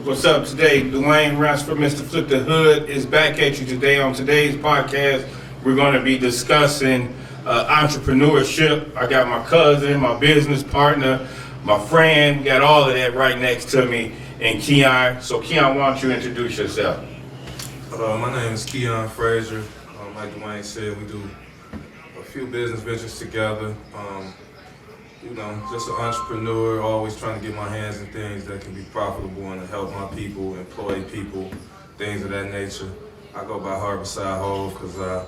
What's up today? Dwyane Rancifer, Mr. Flip the Hood, is back at you today. On today's podcast, we're going to be discussing entrepreneurship. I got my cousin, my business partner, my friend. We got all of that right next to me, and Keon. So Keon, why don't you introduce yourself? My name is Keon Frazier. Like Dwayne said, we do a few business ventures together. Just an entrepreneur, always trying to get my hands in things that can be profitable and to help my people, employ people, things of that nature. I go by Harborside Hove because I,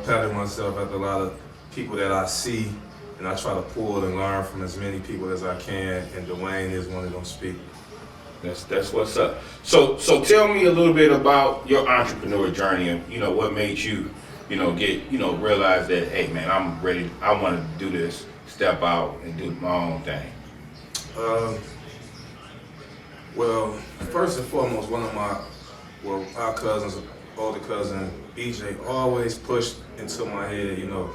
pattern myself after a lot of people that I see, and I try to pull and learn from as many people as I can, and Dwayne is one of them speakers. That's what's up. So tell me a little bit about your entrepreneur journey and what made you, realize that, hey man, I'm ready, I want to do this, step out and do my own thing. Well, first and foremost, our cousins, older cousin, BJ, always pushed into my head, you don't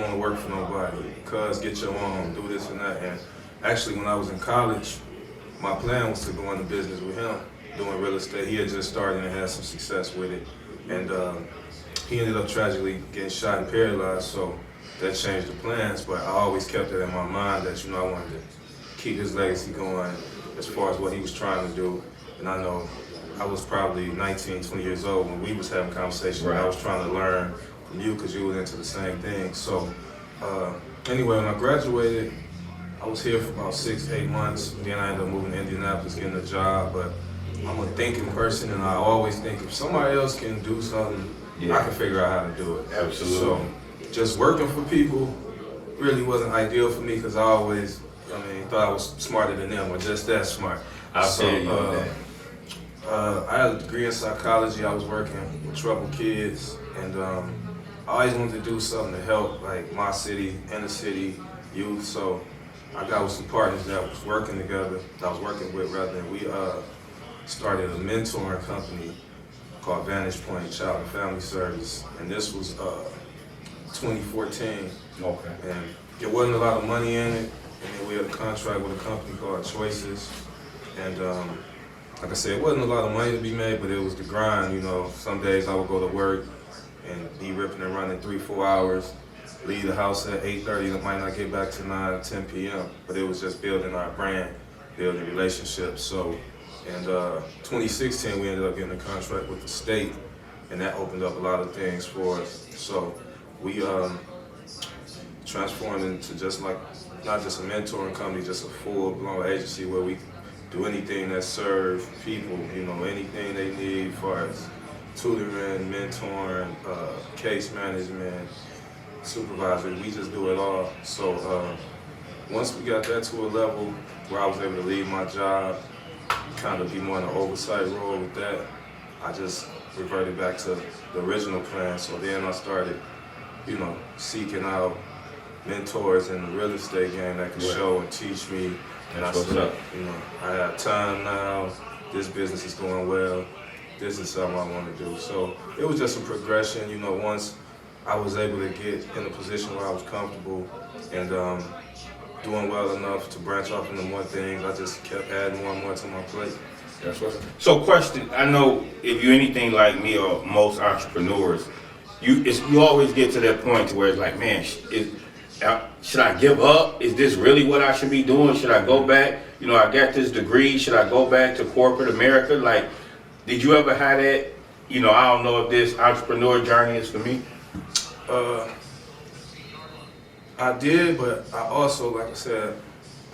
want to work for nobody, cuz get your own, do this and that. And actually when I was in college, my plan was to go into business with him, doing real estate. He had just started and had some success with it. And he ended up tragically getting shot and paralyzed, so that changed the plans. But I always kept it in my mind that, I wanted to keep his legacy going as far as what he was trying to do. And I know I was probably 19, 20 years old when we was having conversations. Right. I was trying to learn from you because you were into the same thing. So anyway, when I graduated, I was here for about 6 to 8 months. Then I ended up moving to Indianapolis, getting a job. But I'm a thinking person, and I always think if somebody else can do something, I can figure out how to do it. Absolutely. So just working for people really wasn't ideal for me because I always, thought I was smarter than them or just that smart. I had a degree in psychology. I was working with troubled kids, and I always wanted to do something to help, like my city, inner city youth. So I got with some partners that was working together, that I was working with rather, and we started a mentoring company called Vantage Point Child and Family Service, and this was 2014. Okay. And there wasn't a lot of money in it, and then we had a contract with a company called Choices, and like I said, it wasn't a lot of money to be made, but it was the grind. Some days I would go to work and be ripping and running 3-4 hours. Leave the house at 8:30, and might not get back to 9 or 10 p.m. But it was just building our brand, building relationships. So in 2016, we ended up getting a contract with the state, and that opened up a lot of things for us. So we transformed into not just a mentoring company, just a full-blown agency where we do anything that serves people, anything they need as far as tutoring, mentoring, case management, supervisor, we just do it all. So once we got that to a level where I was able to leave my job, kind of be more in an oversight role with that, I just reverted back to the original plan. So then I started, seeking out mentors in the real estate game that could show and teach me. And I said, I have time now, this business is going well, this is something I want to do. So it was just a progression, once I was able to get in a position where I was comfortable and doing well enough to branch off into more things, I just kept adding more and more to my plate. That's what's up. So question, I know if you're anything like me or most entrepreneurs, you always get to that point to where it's like, man, should I give up? Is this really what I should be doing? Should I go back? I got this degree. Should I go back to corporate America? Like, did you ever have that? I don't know if this entrepreneur journey is for me. I did, but I also, like I said,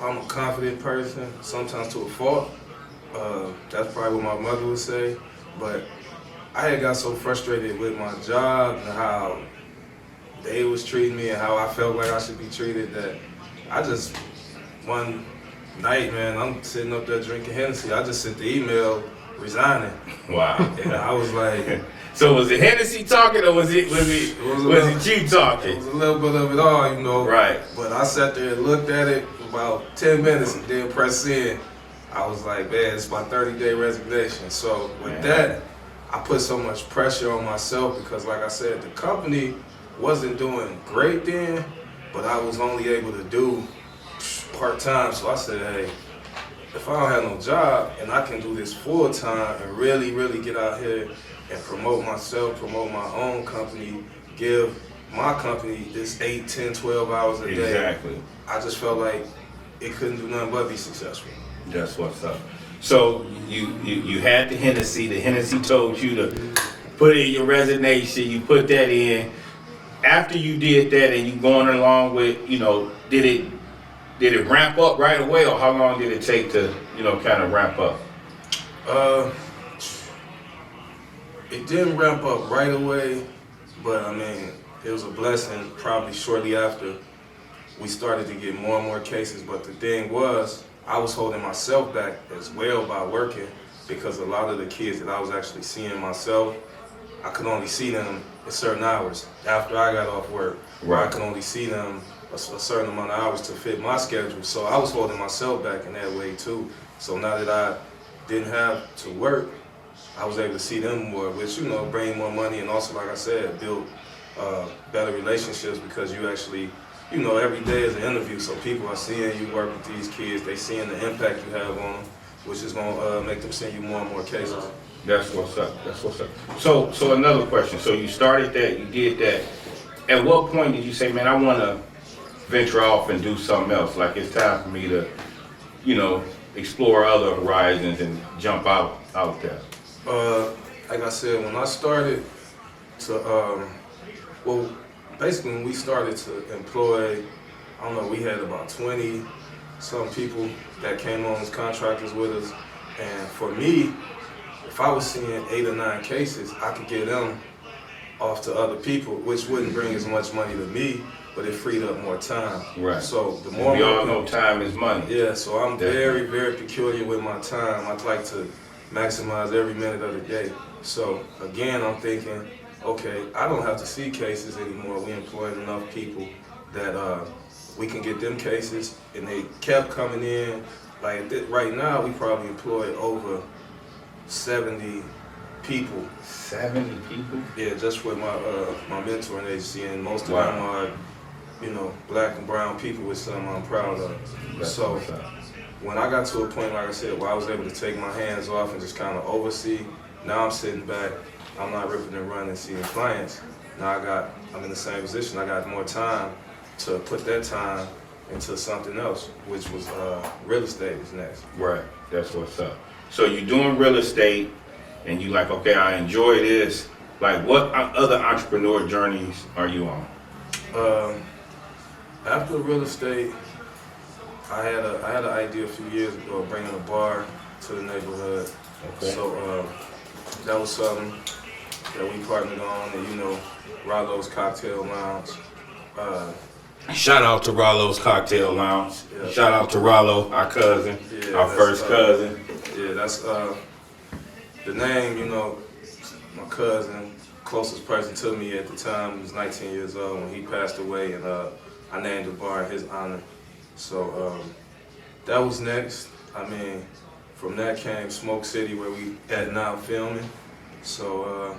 I'm a confident person, sometimes to a fault. That's probably what my mother would say. But I had got so frustrated with my job and how they was treating me and how I felt like I should be treated that I just, one night, man, I'm sitting up there drinking Hennessy. I just sent the email resigning. Wow. And I was like, so was it Hennessy talking or was it you talking? It was a little bit of it all, Right. But I sat there and looked at it for about 10 minutes and then pressed in. I was like, man, it's my 30-day resignation. So with that, I put so much pressure on myself because, like I said, the company wasn't doing great then, but I was only able to do part-time. So I said, hey, if I don't have no job and I can do this full time and really, really get out here and promote myself, promote my own company, give my company this 8, 10, 12 hours a day. Exactly. I just felt like it couldn't do nothing but be successful. That's what's up. So you had the Hennessy. The Hennessy told you to put in your resignation. You put that in. After you did that and you going along with, did it ramp up right away, or how long did it take to, kind of ramp up? It didn't ramp up right away, but I mean, it was a blessing. Probably shortly after, we started to get more and more cases. But the thing was, I was holding myself back as well by working, because a lot of the kids that I was actually seeing myself, I could only see them at certain hours after I got off work. Right. I could only see them a certain amount of hours to fit my schedule. So I was holding myself back in that way too. So now that I didn't have to work, I was able to see them more, which, bring more money, and also, like I said, build better relationships, because you actually, every day is an interview. So people are seeing you work with these kids, they seeing the impact you have on them, which is gonna make them send you more and more cases. That's what's up. That's what's up. So another question. So you started that, you did that. At what point did you say, man, I want to venture off and do something else? Like, it's time for me to, explore other horizons and jump out there. Like I said, when I started to, basically when we started to employ, I don't know, we had about 20 some people that came on as contractors with us. And for me, if I was seeing 8 or 9 cases, I could get them off to other people, which wouldn't bring as much money to me, but it freed up more time. Right. So the more we all know time is money. Yeah, so I'm Definitely. very, very peculiar with my time. I'd like to maximize every minute of the day. So again, I'm thinking, okay, I don't have to see cases anymore. We employed enough people that we can get them cases, and they kept coming in. Like right now, we probably employ over 70 people. 70 people? Yeah, just with my mentoring agency, and most of Wow. them are, black and brown people, which some I'm proud of. That's So what's up. when I got to a point, like I said, where I was able to take my hands off and just kind of oversee, now I'm sitting back, I'm not ripping and running, seeing clients. Now I'm in the same position. I got more time to put that time into something else, which was real estate is next. Right. That's what's up. So you're doing real estate, and you like, okay, I enjoy this. Like, what other entrepreneur journeys are you on? After real estate, I had an idea a few years ago of bringing a bar to the neighborhood. Okay. So that was something that we partnered on, and Rollo's Cocktail Lounge. Shout out to Rollo's Cocktail Lounge. Yeah. Shout out to Rollo, our cousin, Yeah, our that's, first cousin. Yeah, that's the name. My cousin, closest person to me at the time, was 19 years old when he passed away, and I named the bar in his honor. So that was next. I mean, from that came Smoke City, where we at now filming. So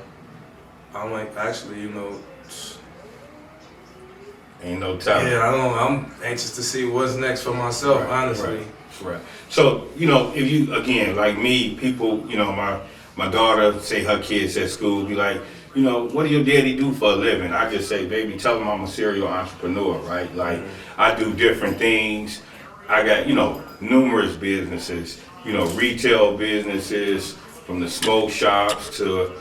I'm like, actually, Ain't no time. yeah, I'm anxious to see what's next for myself, honestly. Right. So, if you, again, like me, people, my daughter say her kids at school be like, what do your daddy do for a living? I just say, baby, tell them I'm a serial entrepreneur, right? Like, I do different things. I got, numerous businesses, retail businesses, from the smoke shops to,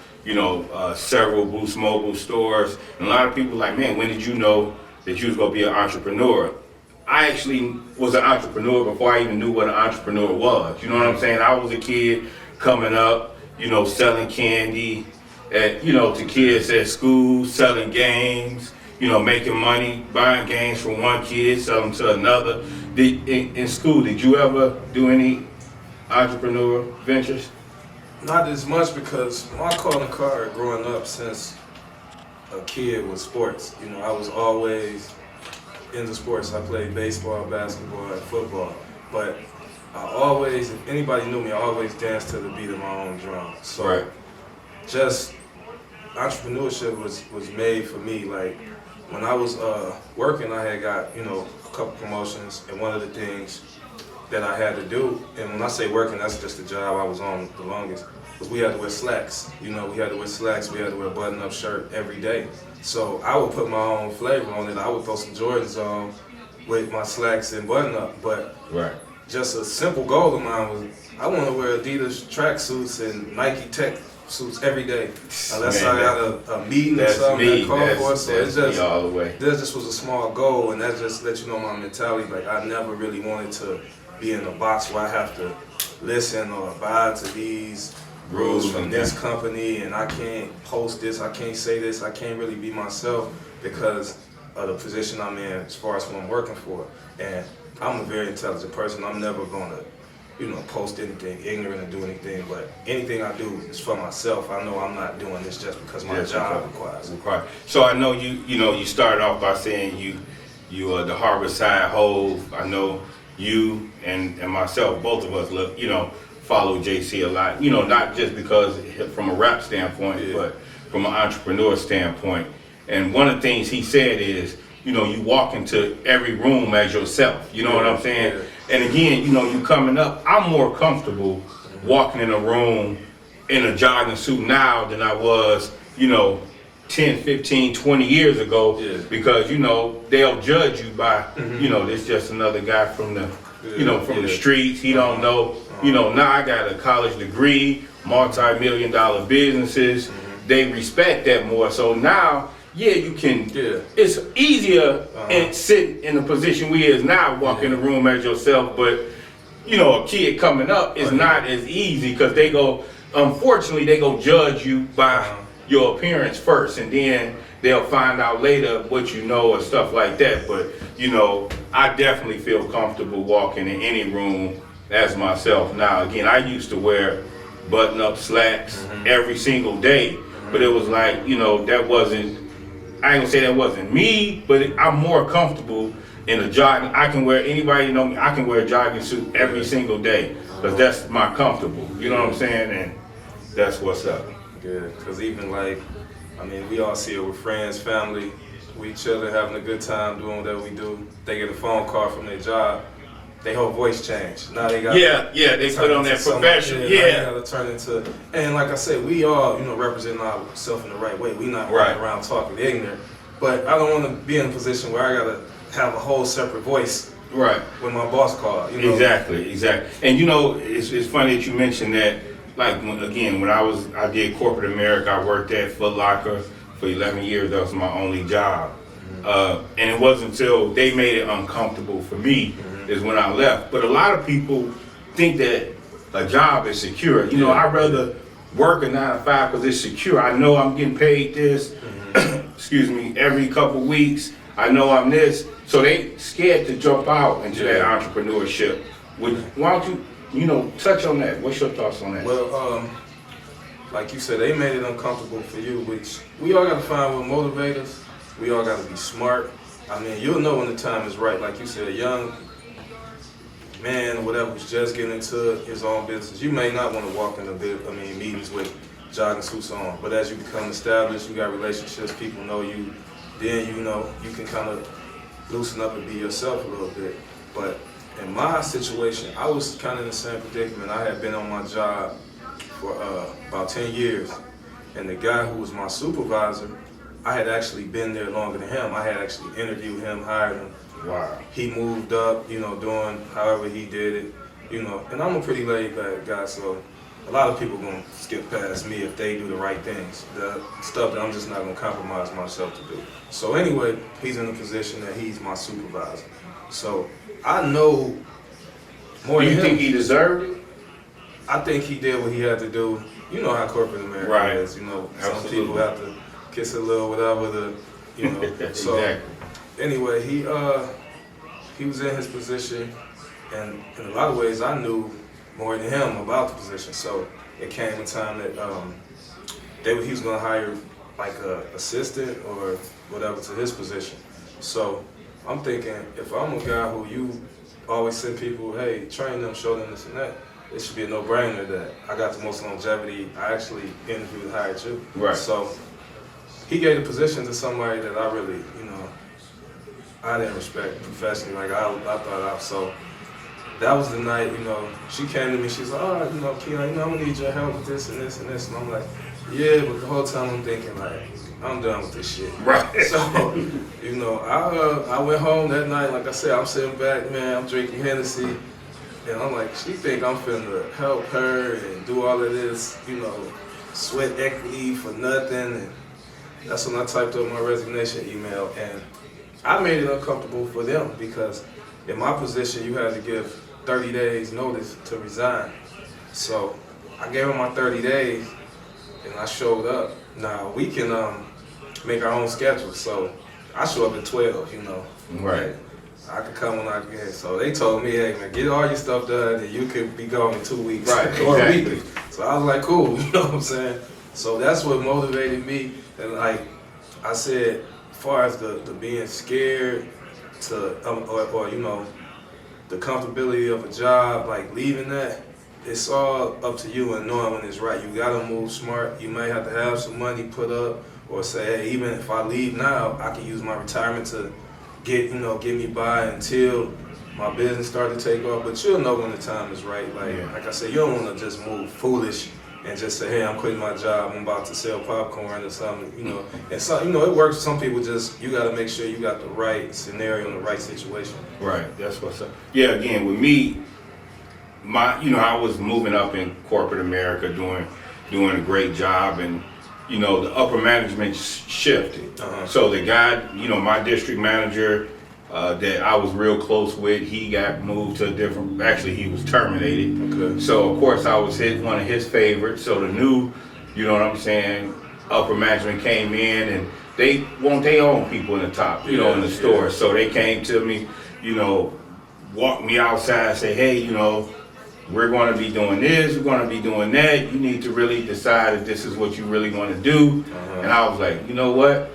several Boost Mobile stores. And a lot of people like, man, when did you know that you was gonna be an entrepreneur? I actually was an entrepreneur before I even knew what an entrepreneur was. You know what I'm saying? I was a kid coming up, selling candy to kids at school, selling games, making money, buying games from one kid, selling to another. In school, did you ever do any entrepreneur ventures? Not as much, because my calling card growing up since a kid was sports. I was always into sports. I played baseball, basketball, and football. But I always, if anybody knew me, I always danced to the beat of my own drum. So Right. just entrepreneurship was made for me. Like when I was working, I had got a couple promotions, and one of the things that I had to do. And when I say working, that's just the job I was on the longest. Was we had to wear slacks. You know, we had to wear slacks. We had to wear a button-up shirt every day. So I would put my own flavor on it. I would throw some Jordans on with my slacks and button-up. But just a simple goal of mine was I want to wear Adidas tracksuits and Nike Tech suits every day. Unless I got a meeting or something that called for it. So it's just all the way. That just was a small goal, and that just let you know my mentality. Like I never really wanted to be in a box where I have to listen or abide to these rules from this company, and I can't post this, I can't say this, I can't really be myself because of the position I'm in as far as who I'm working for. And I'm a very intelligent person. I'm never gonna, post anything ignorant or do anything, but anything I do is for myself. I know I'm not doing this just because my job requires it. So I know you started off by saying you are the Harbor Side Hove. I know you and myself, both of us follow JC a lot, not just because from a rap standpoint, but from an entrepreneur standpoint. And one of the things he said is, you walk into every room as yourself, what I'm saying? Yeah. And again, you coming up, I'm more comfortable walking in a room in a jogging suit now than I was, 10, 15, 20 years ago, because, they'll judge you by, this just another guy from the, from the streets. He don't know, now I got a college degree, multi-million-dollar businesses. They respect that more. So now, you can, it's easier and sit in the position we is now, walk in the room as yourself, but, a kid coming up is not as easy because unfortunately, they go judge you by your appearance first, and then they'll find out later what you know or stuff like that. But, I definitely feel comfortable walking in any room as myself. Now, again, I used to wear button-up slacks every single day, but it was like, that wasn't, I ain't gonna say that wasn't me, but I'm more comfortable in a jogging. I can wear, anybody know me, I can wear a jogging suit every single day because that's my comfortable. You know what I'm saying? And that's what's up. Good, because even we all see it with friends, family. We chilling, having a good time, doing whatever we do. They get a phone call from their job. Their whole voice changed. Now they got they put on that profession. They got to turn into, and like I said, we all representing ourselves in the right way. We not running around talking ignorant. But I don't want to be in a position where I got to have a whole separate voice. When my boss called. Exactly. And it's funny that you mentioned that. Like when I did corporate America. I worked at Foot Locker for 11 years. That was my only job. And it wasn't until they made it uncomfortable for me is when I left. But a lot of people think that a job is secure. I'd rather work a 9 to 5 because it's secure. I know I'm getting paid this, every couple weeks. I know I'm this. So they scared to jump out into that entrepreneurship. Why don't you, touch on that? What's your thoughts on that? Well, like you said, they made it uncomfortable for you, which we all got to find what motivates us. We all got to be smart. You'll know when the time is right. Like you said, a young man or whatever who's just getting into his own business, you may not want to walk into meetings with jogging suits on. But as you become established, you got relationships, people know you, then you can kind of loosen up and be yourself a little bit. But in my situation, I was kind of in the same predicament. I had been on my job for about 10 years, and the guy who was my supervisor, I had actually been there longer than him. I had actually interviewed him, hired him. Wow. He moved up, doing however he did it, and I'm a pretty laid back guy, so a lot of people gonna skip past me if they do the right things. The stuff that I'm just not gonna compromise myself to do. So anyway, he's in a position that he's my supervisor. So I know more than him. Do you think he deserved it? I think he did what he had to do. You know how corporate America is. Some people have to kiss a little whatever So exactly. Anyway, he was in his position, and in a lot of ways I knew more than him about the position. So it came a time that he was gonna hire like a assistant or whatever to his position. So I'm thinking, if I'm a guy who you always send people, hey, train them, show them this and that, it should be a no-brainer that I got the most longevity. I actually interviewed and hired you. Right. So he gave the position to somebody that I really, I didn't respect professionally. Like I thought so that was the night, you know, she came to me, she's like, oh, you know, Keon, you know, I'm gonna need your help with this and this and this. And I'm like, yeah, but the whole time I'm thinking, like, I'm done with this shit. Right. So, you know, I went home that night, like I said, I'm sitting back, man, I'm drinking Hennessy. And I'm like, she think I'm finna help her and do all of this, you know, sweat equity for nothing. And that's when I typed up my resignation email. And I made it uncomfortable for them because in my position, you had to give 30 days notice to resign. So I gave them my 30 days and I showed up. Now we can make our own schedule. So I show up at 12, you know. Right. I could come when I can. So they told me, hey man, get all your stuff done and you could be gone in 2 weeks. Right, Or exactly. a week. So I was like, cool, you know what I'm saying? So that's what motivated me. And like I said, as far as the being scared to, or you know, the comfortability of a job, like leaving that, it's all up to you and knowing when it's right. You gotta move smart. You might have to have some money put up or say, hey, even if I leave now, I can use my retirement to get me by until my business start to take off. But you'll know when the time is right. Like I said, you don't want to just move foolish and just say, hey, I'm quitting my job, I'm about to sell popcorn or something, you know. And so, you know, it works. Some people just, you got to make sure you got the right scenario and the right situation. Right, that's what's up. Yeah, again, with me, I was moving up in corporate America, doing a great job, and the upper management shifted. So the guy, my district manager that I was real close with, he got moved to a different, actually he was terminated. Okay. So of course I was one of his favorites. So the new, upper management came in and they want their own people in the top, in the store. Yeah. So they came to me, walked me outside, say, hey, we're going to be doing this, we're going to be doing that. You need to really decide if this is what you really want to do. And I was like, you know what?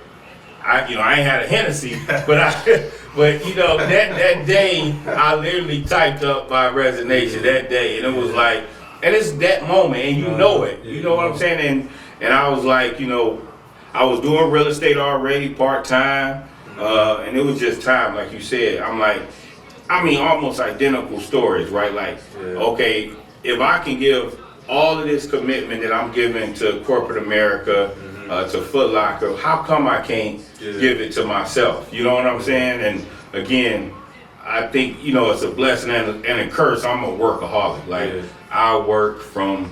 I ain't had a Hennessy, but that day I literally typed up my resignation that day, and it was like, and it's that moment, and you know it. You know what I'm saying? And I was like, I was doing real estate already part time, and it was just time, like you said. I'm like, almost identical stories, right? Like, okay, if I can give all of this commitment that I'm giving to corporate America, to Foot Locker, how come I can't give it to myself? You know what I'm saying? And again, I think, it's a blessing and a curse. I'm a workaholic. Like, I work from,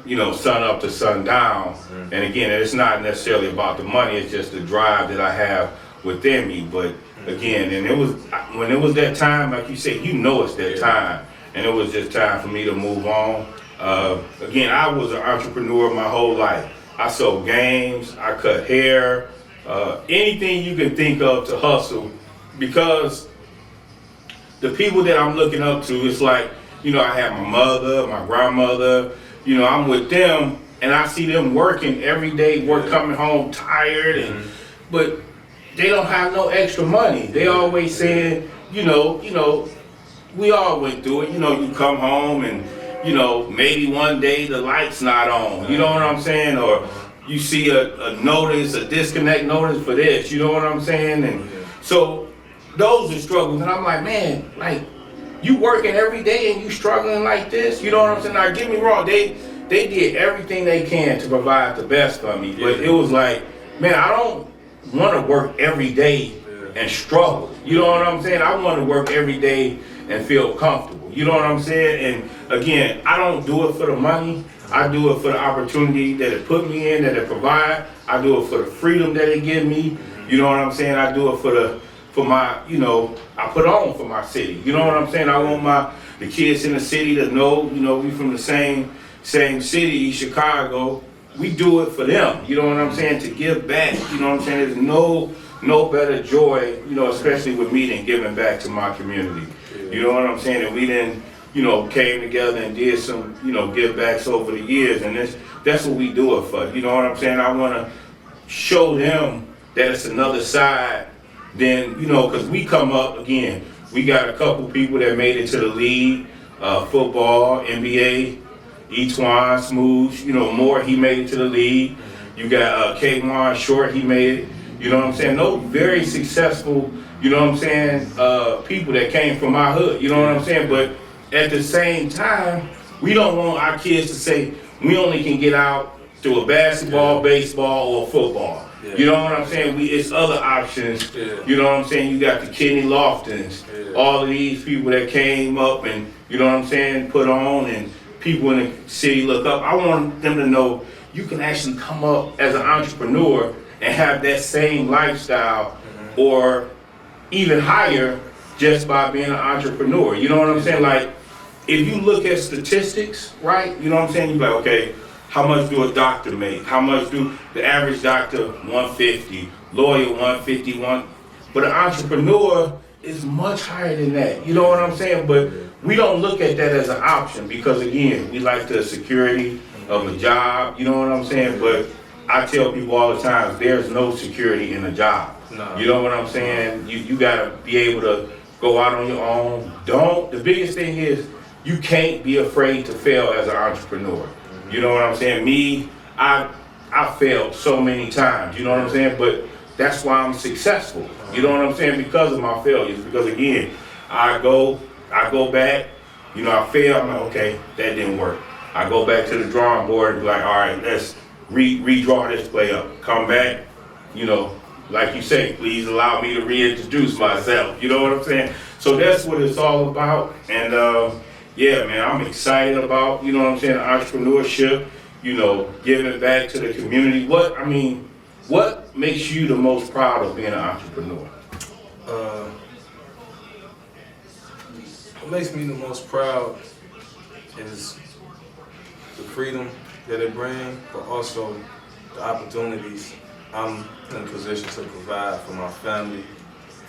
sun up to sundown. And again, it's not necessarily about the money, it's just the drive that I have within me. But again, and when it was that time, like you said, it's that time. And it was just time for me to move on. Again, I was an entrepreneur my whole life. I sold games, I cut hair, anything you can think of to hustle, because the people that I'm looking up to, it's like, I have my mother, my grandmother, I'm with them and I see them working every day, coming home tired, but they don't have no extra money. They always saying, we all went through it, you come home and maybe one day the light's not on, you know what I'm saying? Or you see a notice, a disconnect notice for this, you know what I'm saying? And so those are struggles. And I'm like, man, like, you working every day and you struggling like this, you know what I'm saying? Now, get me wrong, they did everything they can to provide the best for me. But it was like, man, I don't want to work every day and struggle. You know what I'm saying? I want to work every day and feel comfortable. You know what I'm saying? And again, I don't do it for the money. I do it for the opportunity that it put me in, that it provide. I do it for the freedom that it give me. You know what I'm saying? I do it for my, I put on for my city. You know what I'm saying? I want the kids in the city to know, we from the same city, Chicago. We do it for them. You know what I'm saying? To give back. You know what I'm saying? There's no better joy, especially with me, than giving back to my community. You know what I'm saying? And we then, came together and did some, give backs over the years, and that's what we do it for. You know what I'm saying? I want to show them that it's another side than, because we come up, again, we got a couple people that made it to the league, football, NBA, Etwan, Smooth, more, he made it to the league. You got Keon Short, he made it. You know what I'm saying? Those very successful You know what I'm saying? People that came from my hood. You know what I'm saying? But at the same time, we don't want our kids to say we only can get out through a basketball, baseball, or football. Yeah. You know what I'm saying? It's other options. Yeah. You know what I'm saying? You got the Kenny Loftons, all of these people that came up and, you know what I'm saying, put on, and people in the city look up. I want them to know you can actually come up as an entrepreneur and have that same lifestyle or even higher just by being an entrepreneur. You know what I'm saying? Like, if you look at statistics, right? You know what I'm saying? You're like, okay, how much do a doctor make? How much do the average doctor? 150, lawyer 151. But an entrepreneur is much higher than that. You know what I'm saying? But we don't look at that as an option because, again, we like the security of a job. You know what I'm saying? But I tell people all the time, there's no security in a job. No. You know what I'm saying? You gotta be able to go out on your own. The biggest thing is you can't be afraid to fail as an entrepreneur. You know what I'm saying? Me, I failed so many times, you know what I'm saying? But that's why I'm successful. You know what I'm saying? Because of my failures. Because again, I go back, you know, I fail, I'm like, okay, that didn't work. I go back to the drawing board and be like, all right, let's redraw this play up. Come back, you know, like you say, please allow me to reintroduce myself. You know what I'm saying? So that's what it's all about. And yeah, man, I'm excited about, you know what I'm saying, entrepreneurship, you know, giving back to the community. What makes you the most proud of being an entrepreneur? What makes me the most proud is the freedom that it brings, but also the opportunities I'm in a position to provide for my family,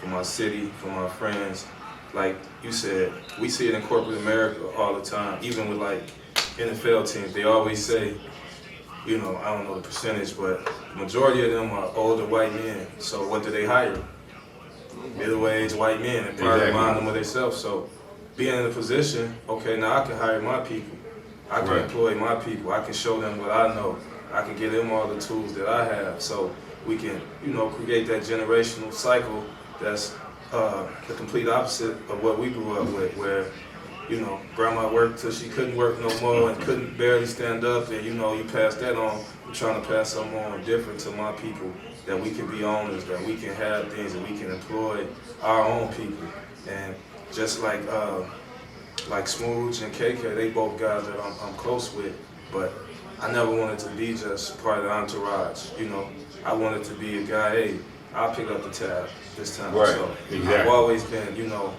for my city, for my friends. Like you said, we see it in corporate America all the time, even with like NFL teams. They always say, you know, I don't know the percentage, but the majority of them are older white men. So what do they hire? Middle-aged white men, and probably remind them of themselves. So being in a position, okay, now I can hire my people. I can employ my people. I can show them what I know. I can give them all the tools that I have. So we can, you know, create that generational cycle that's the complete opposite of what we grew up with, where, you know, grandma worked till she couldn't work no more and couldn't barely stand up, and, you know, you pass that on. I'm trying to pass something on different to my people, that we can be owners, that we can have things, that we can employ our own people. And just like Smooch and KK, they both guys that I'm close with, but I never wanted to be just part of the entourage, you know. I wanted to be a guy, hey, I'll pick up the tab this time. Right, So exactly. I've always been, you know,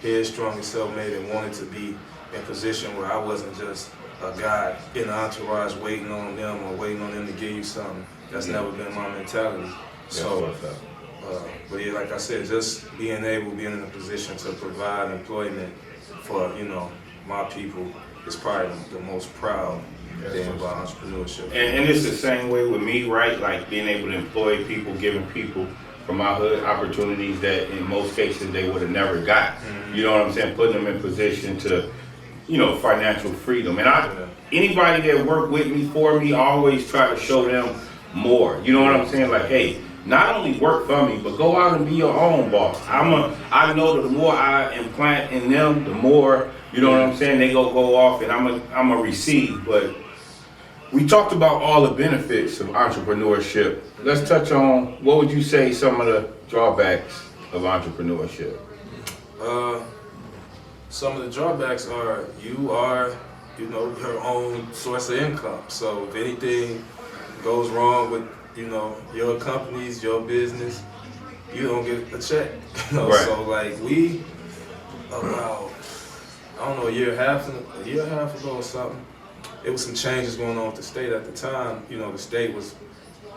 headstrong and self-made, and wanted to be in a position where I wasn't just a guy in the entourage waiting on them or waiting on them to give you something. That's never been my mentality. So, but yeah, like I said, just being in a position to provide employment for, you know, my people is probably the most proud thing about entrepreneurship. And it's the same way with me, right? Like being able to employ people, giving people from my hood opportunities that in most cases they would have never got. You know what I'm saying? Putting them in position to, you know, financial freedom. And anybody that work with me, for me, I always try to show them more. You know what I'm saying? Like, hey, not only work for me, but go out and be your own boss. I know that the more I implant in them, the more, you know what I'm saying, they go off, and I'm a receive. But we talked about all the benefits of entrepreneurship. Let's touch on, what would you say some of the drawbacks of entrepreneurship? Some of the drawbacks are you are, you know, your own source of income. So if anything goes wrong with, you know, your companies, your business, you don't get a check. You know, so like we about, I don't know, a year and a half ago or something, it was some changes going on with the state at the time. You know, the state was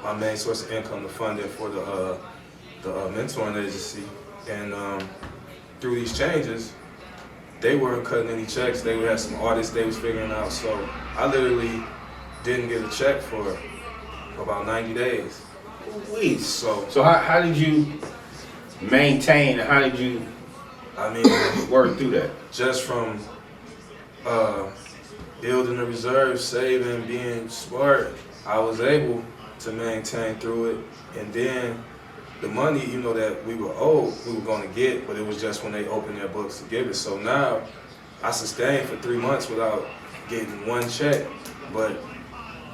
my main source of income, the funding for the mentoring agency, and through these changes, they weren't cutting any checks. They had some audits they was figuring out. So I literally didn't get a check for about 90 days. Please. So how did you maintain? How did you work through that? Just from building the reserves, saving, being smart, I was able to maintain through it. And then the money, you know, that we were owed, we were going to get, but it was just when they opened their books to give it. So now I sustained for 3 months without getting one check, but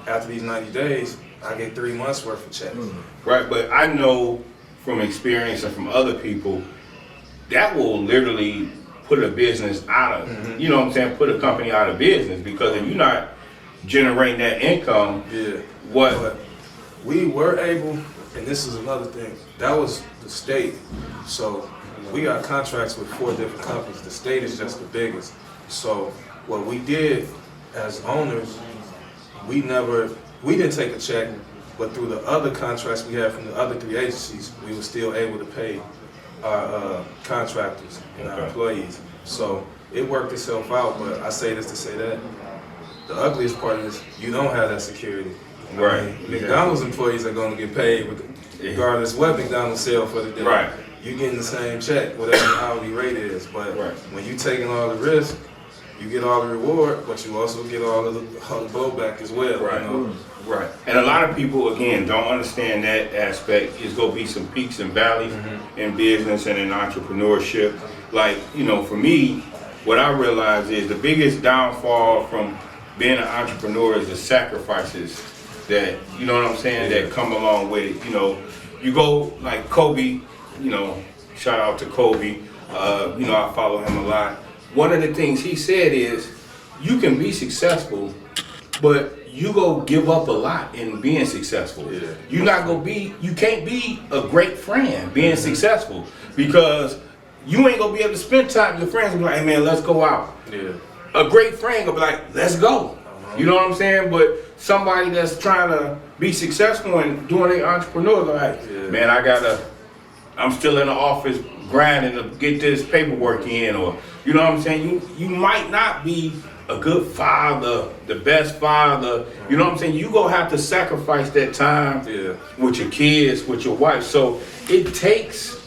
after these 90 days, I get 3 months worth of checks. Right, but I know from experience and from other people, that will literally put a business out of, you know what I'm saying, put a company out of business, because if you're not generating that income, But we were able, and this is another thing, that was the state. So we got contracts with 4 different companies. The state is just the biggest. So what we did as owners, we didn't take a check, but through the other contracts we had from the other 3 agencies, we were still able to pay our contractors and our employees. So it worked itself out, but I say this to say that the ugliest part is you don't have that security. Right. I mean, McDonald's employees are going to get paid regardless what McDonald's sell for the day. Right. You're getting the same check, whatever the hourly rate is. But when you're taking all the risk, you get all the reward, but you also get all the blowback as well. Right. You know? Right. And a lot of people, again, don't understand that aspect. It's going to be some peaks and valleys in business and in entrepreneurship. Like, you know, for me, what I realize is the biggest downfall from being an entrepreneur is the sacrifices that, you know what I'm saying, that come along with it. You know, you go like Kobe, you know, shout out to Kobe. You know, I follow him a lot. One of the things he said is, you can be successful, but you go give up a lot in being successful. You're not gonna be, you can't be a great friend being successful, because you ain't gonna be able to spend time. Your friends will be like, hey man, let's go out. A great friend gonna be like, let's go. You know what I'm saying? But somebody that's trying to be successful and doing their entrepreneur, like, man, I'm still in the office grinding to get this paperwork in, or, you know what I'm saying? You might not be a good father, the best father, you know what I'm saying? You gonna have to sacrifice that time with your kids, with your wife. So it takes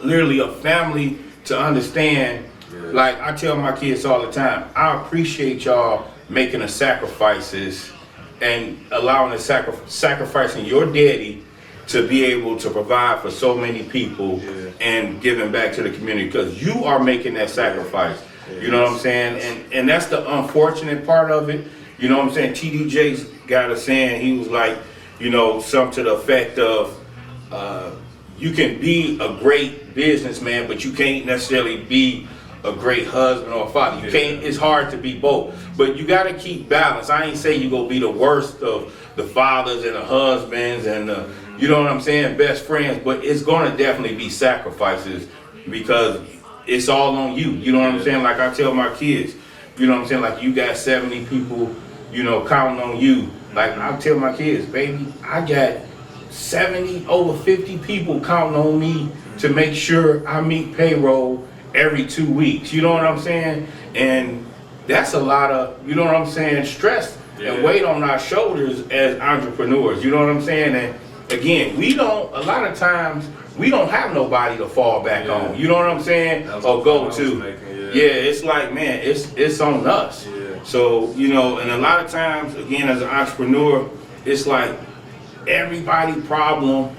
literally a family to understand. Like I tell my kids all the time, I appreciate y'all making the sacrifices and allowing the sacrificing your daddy to be able to provide for so many people and giving back to the community, because you are making that sacrifice. You know what I'm saying? And that's the unfortunate part of it. You know what I'm saying? TDJ's got a saying, he was like, you know, something to the effect of, you can be a great businessman, but you can't necessarily be a great husband or father. You can't, it's hard to be both. But you gotta keep balance. I ain't say you gonna be the worst of the fathers and the husbands and the, you know what I'm saying, best friends, but it's gonna definitely be sacrifices, because it's all on you. You know what I'm saying? Like I tell my kids, you know what I'm saying? Like you got 70 people, you know, counting on you. Like I tell my kids, baby, I got 70, over 50 people counting on me to make sure I meet payroll every 2 weeks. You know what I'm saying? And that's a lot of, you know what I'm saying, stress and weight on our shoulders as entrepreneurs. You know what I'm saying? And again, a lot of times, we don't have nobody to fall back on. You know what I'm saying? Or go to. It's like, man, it's on us. So, you know, and a lot of times, again, as an entrepreneur, it's like everybody problem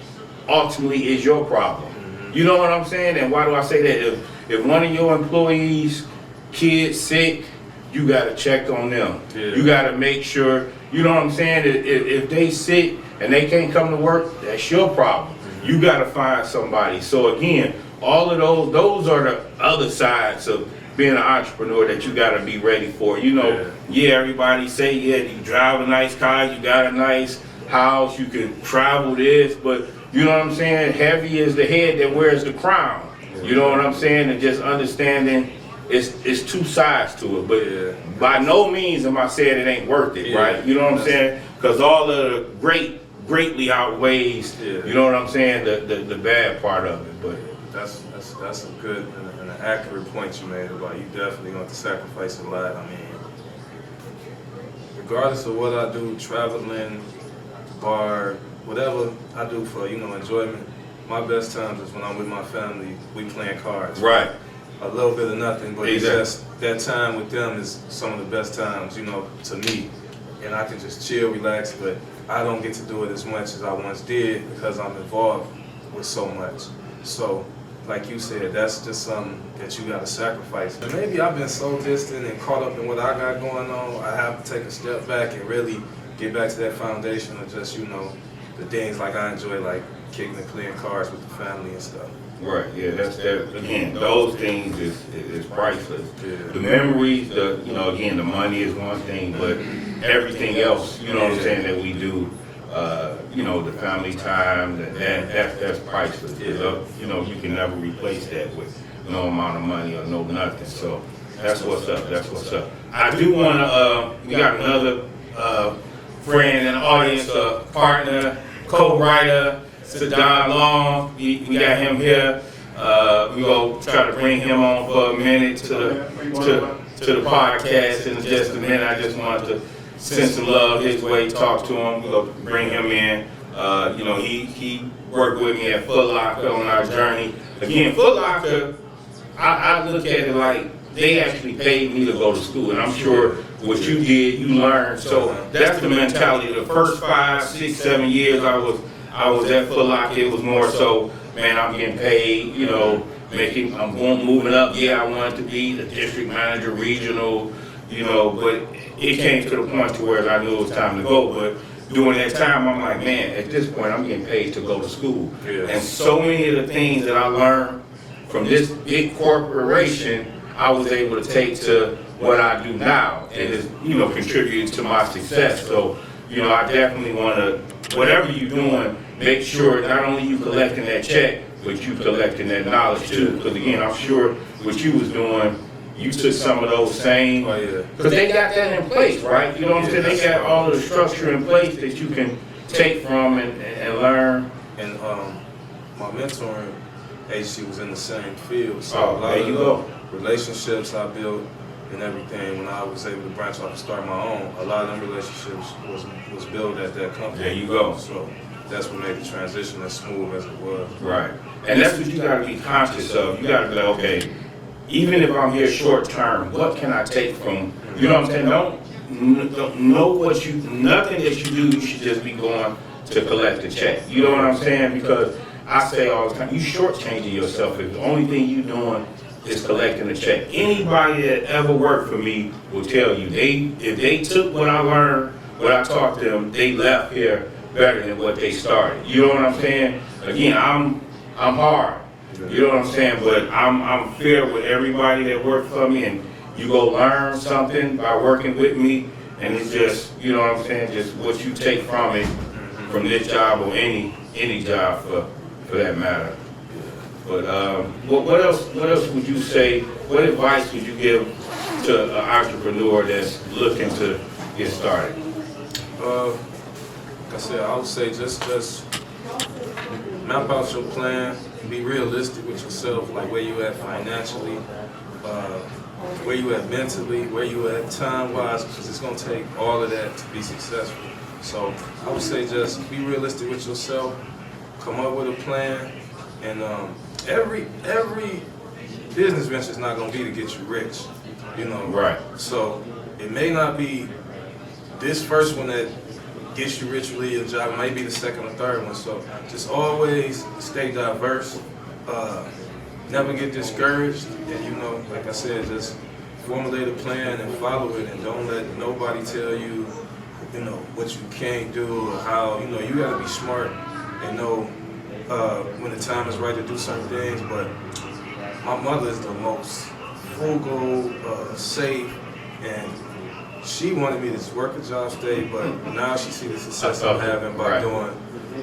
ultimately is your problem. You know what I'm saying? And why do I say that? If one of your employees, kids sick, you gotta check on them. You gotta make sure, you know what I'm saying? If they sick and they can't come to work, that's your problem. You gotta find somebody. So again, all of those are the other sides of being an entrepreneur that you gotta be ready for. You know, everybody say, you drive a nice car, you got a nice house, you can travel this, but you know what I'm saying? Heavy is the head that wears the crown. You know what I'm saying? And just understanding it's 2 sides to it. But by no means am I saying it ain't worth it, right? You know what I'm saying? Because all of the greatly outweighs, you know what I'm saying, the bad part of it. But that's a good and an accurate point you made about you definitely going to sacrifice a lot. I mean, regardless of what I do, traveling, bar, whatever I do for, you know, enjoyment, my best times is when I'm with my family, we playing cards. Right. A little bit of nothing, but it's just that time with them is some of the best times, you know, to me. And I can just chill, relax, but I don't get to do it as much as I once did because I'm involved with so much. So, like you said, that's just something that you got to sacrifice. And maybe I've been so distant and caught up in what I got going on, I have to take a step back and really get back to that foundation of just, you know, the things like I enjoy, like kicking and playing cards with the family and stuff. Right, yeah, that's that. Again, those things is priceless. Yeah. The memories, again, the money is one thing, but everything else, you know what I'm saying, that we do, the family time, that's priceless. You can never replace that with no amount of money or no nothing. So that's what's up. That's what's up. I do want to. We got another friend in the audience, partner, co-writer, Saddam Long. We got him here. We gonna try to bring him on for a minute to the podcast in just a minute. I just wanted to send some love his way, talk to him. We gonna bring him in. He worked with me at Foot Locker on our journey. Again, Foot Locker, I look at it like they actually paid me to go to school, and I'm sure what you did, you learned. So that's the mentality. The first 5, 6, 7 years I was at Foot Locker, it was more so, man, I'm getting paid, I'm moving up. Yeah, I wanted to be the district manager, regional, but it came to the point to where I knew it was time to go. But during that time, I'm like, man, at this point, I'm getting paid to go to school. Yeah. And so many of the things that I learned from this big corporation, I was able to take to what I do now, and it's, contributed to my success. So, I definitely want to, whatever you're doing, make sure not only you collecting that check, but you collecting that knowledge too. Because again, I'm sure what you was doing, you took some of those same, because they got that in place, right? You know what I'm saying? They got all of the structure in place that you can take from and learn. And my mentoring agency was in the same field, so a lot there you go. Relationships I built and everything, when I was able to branch off and start my own, a lot of them relationships was built at that company. There you go. So that's what made the transition as smooth as it was. Right. And that's what you got to be conscious of. You got to be like, okay, even if I'm here short term, what can I take from, you know what I'm saying? Don't know nothing that you do, you should just be going to collect the check. You know what I'm saying? Because I say all the time, you shortchanging yourself if the only thing you're doing is collecting a check. Anybody that ever worked for me will tell you, if they took what I learned, what I taught them, they left here better than what they started. You know what I'm saying? Again, I'm hard. You know what I'm saying? But I'm fair with everybody that worked for me, and you go learn something by working with me, and it's just, you know what I'm saying, just what you take from it, from this job or any job for that matter. But what else would you say, what advice would you give to an entrepreneur that's looking to get started? Like I said, I would say just map out your plan, be realistic with yourself, like where you at financially, where you at mentally, where you at time-wise, because it's going to take all of that to be successful. So I would say just be realistic with yourself, come up with a plan, and every business venture is not going to be to get you rich, Right. So it may not be this first one that gets you rich really your job, it might be the second or third one. So just always stay diverse, never get discouraged, and like I said, just formulate a plan and follow it, and don't let nobody tell you, what you can't do or how. You got to be smart and know when the time is right to do certain things. But my mother is the most frugal, safe, and she wanted me to work a job, stay, but now she sees the success I'm having by doing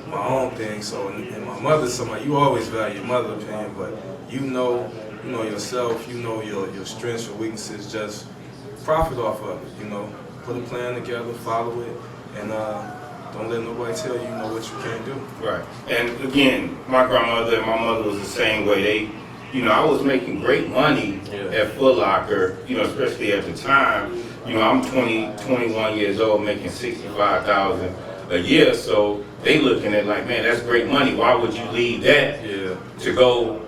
my own thing. So, and my mother's somebody, you always value your mother's opinion, but you know yourself, your strengths, your weaknesses, just profit off of it, Put a plan together, follow it, and don't let nobody tell you, what you can't do. Right. And again, my grandmother and my mother was the same way. I was making great money at Foot Locker, especially at the time. I'm 21 years old, making $65,000 a year, so they looking at like, man, that's great money. Why would you leave that to go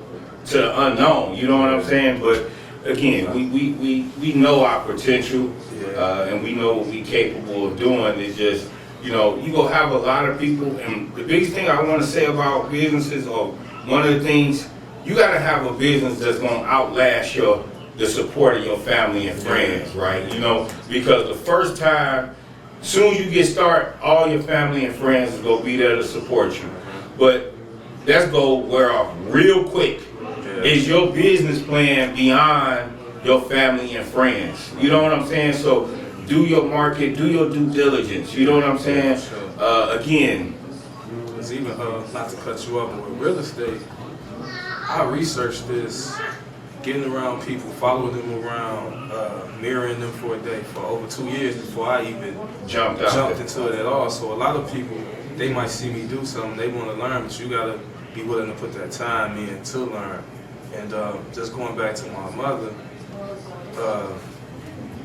to the unknown? You know what I'm saying? But again, we know our potential, and we know what we're capable of doing. It's just You know, you gonna have a lot of people, and the biggest thing I want to say about businesses, or one of the things, you gotta have a business that's gonna outlast the support of your family and friends, right? You know, because the first time, soon as you get started, all your family and friends is gonna be there to support you. But that's gonna wear off real quick. Is your business plan beyond your family and friends? You know what I'm saying? So do your market, do your due diligence. You know what I'm saying? Again, it's even not to cut you off, but with real estate, I researched this, getting around people, following them around, mirroring them for a day for over 2 years before I even jumped into it at all. So a lot of people, they might see me do something, they want to learn, but you gotta be willing to put that time in to learn. And just going back to my mother,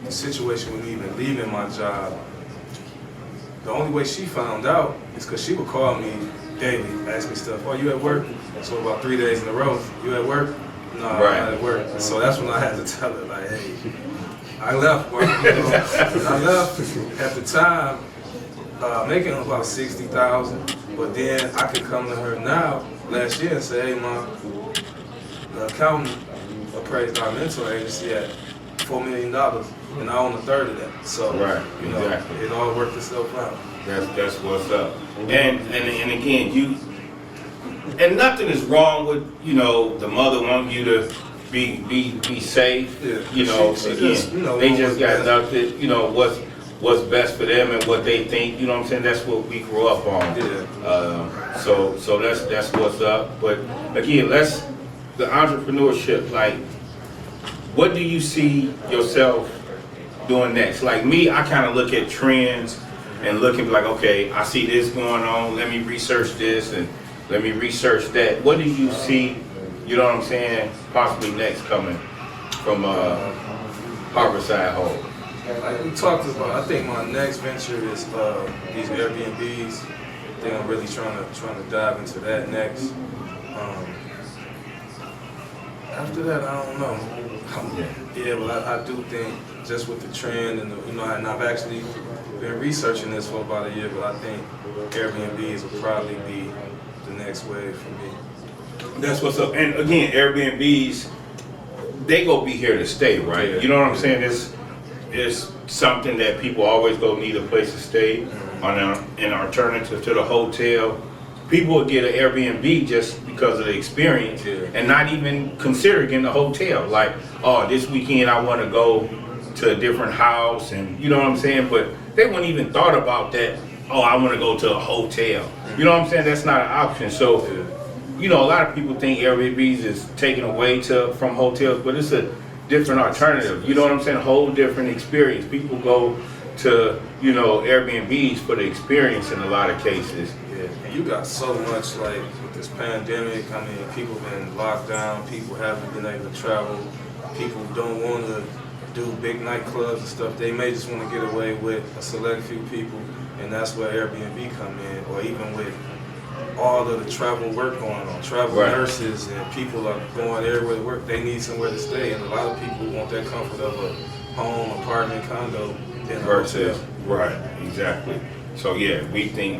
the situation with me even leaving my job, the only way she found out is because she would call me daily, ask me stuff. Oh, you at work? So about 3 days in a row, you at work? No, I'm not at work. And so that's when I had to tell her, like, hey, I left work. You know? I left at the time making about $60,000, but then I could come to her now last year and say, hey, Mom, the accountant appraised our mentor agency at $4 million, and I own a third of that. So, you know, it all worked itself out. That's what's up. And again, and nothing is wrong with, you know, the mother wanting you to be safe. Yeah. You know, they just got nothing. You know what's best for them and what they think. You know what I'm saying? That's what we grew up on. Yeah. So that's what's up. But again, the entrepreneurship. Like, what do you see yourself doing next? Like me, I kind of look at trends and looking like, okay, I see this going on. Let me research this and let me research that. What do you see, you know what I'm saying, possibly next coming from Harborside Home? Like we talked about, I think my next venture is these Airbnbs. I think I'm really trying to dive into that next. After that, I don't know. Yeah, but I do think just with the trend and and I've actually been researching this for about a year, but I think Airbnbs will probably be the next wave for me. That's what's up. And again, Airbnbs, they gonna be here to stay, right? Yeah. You know what I'm saying? It's something that people always go need a place to stay on an alternative to the hotel. People will get an Airbnb just because of the experience and not even consider getting a hotel. Like, oh, this weekend I want to go to a different house, and you know what I'm saying? But they wouldn't even thought about that. Oh, I want to go to a hotel. You know what I'm saying? That's not an option. So, you know, a lot of people think Airbnbs is taken away from hotels, but it's a different alternative. You know what I'm saying? A whole different experience. People go to, you know, Airbnbs for the experience in a lot of cases. Yeah, and you got so much, like, with this pandemic, I mean, people been locked down, people haven't been able to travel, people don't want to do big nightclubs and stuff. They may just want to get away with a select few people, and that's where Airbnb come in, or even with all of the travel work going on, travel nurses and people are going everywhere to work. They need somewhere to stay, and a lot of people want that comfort of a home, apartment, condo than a hotel. Right, exactly. So yeah,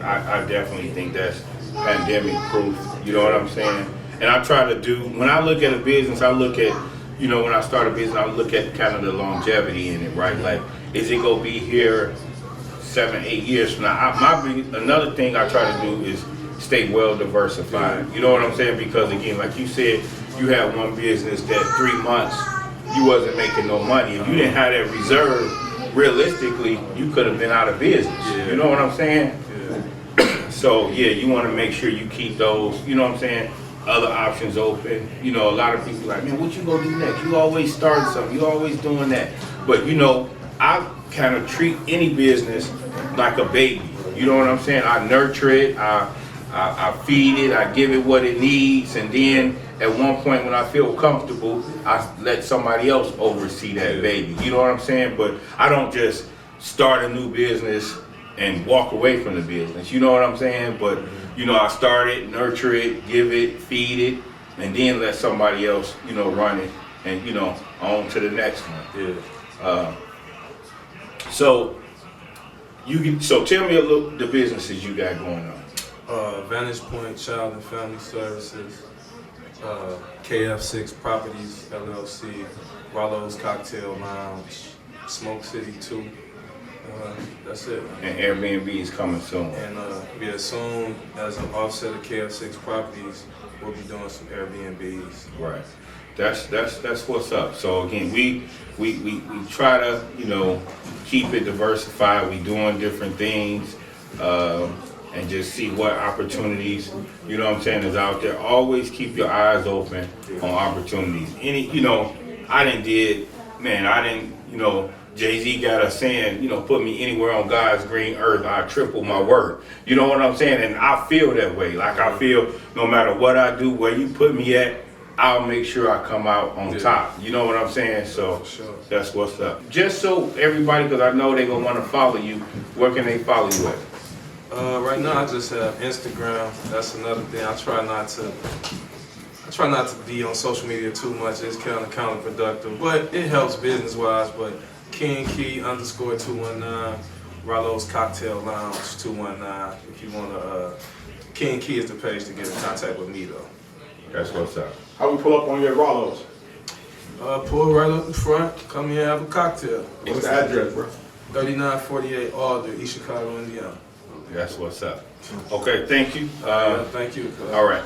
I definitely think that's pandemic proof. You know what I'm saying? And I try to do, when I look at a business, I look at, you know, when I start a business, I look at kind of the longevity in it, right? Like, is it gonna be here 7, 8 years from now? Another thing I try to do is stay well diversified. You know what I'm saying? Because again, like you said, you had one business that 3 months you wasn't making no money. If you didn't have that reserve, realistically, you could have been out of business. You know what I'm saying? So yeah, you want to make sure you keep those, you know what I'm saying, other options open. You know, a lot of people like, man, what you gonna do next? You always starting something, you always doing that. But you know, I kind of treat any business like a baby. You know what I'm saying? I nurture it, I feed it, I give it what it needs, and then at one point when I feel comfortable, I let somebody else oversee that baby. You know what I'm saying? But I don't just start a new business and walk away from the business. You know what I'm saying? But you know, I start it, nurture it, give it, feed it, and then let somebody else, you know, run it, and you know, on to the next one. So So tell me a little the businesses you got going on. Vantage Point Child and Family Services, KF6 Properties LLC, Rollo's Cocktail Lounge, Smoke City 2. That's it. And Airbnb is coming soon. And yeah, soon as an offset of KF6 Properties, we'll be doing some Airbnbs. Right. That's what's up. So again, we try to keep it diversified. We doing different things. And just see what opportunities, what I'm saying, is out there. Always keep your eyes open on opportunities. Jay-Z got a saying, put me anywhere on God's green earth, I triple my worth. You know what I'm saying? And I feel that way. Like I feel no matter what I do, where you put me at, I'll make sure I come out on top. You know what I'm saying? So that's what's up. Just so everybody, because I know they're going to want to follow you, where can they follow you at? Right now, I just have Instagram. That's another thing. I try not to be on social media too much. It's kind of counterproductive, but it helps business-wise. But Keon Key _219, Rollo's Cocktail Lounge 219. If you want to, Keon Key is the page to get in contact with me, though. That's what's up. How we pull up on your Rollo's? Pull right up in front. Come here, have a cocktail. What's the address, bro? 3948 Alder, East Chicago, Indiana. That's what's up. Okay, thank you. Thank you. All right.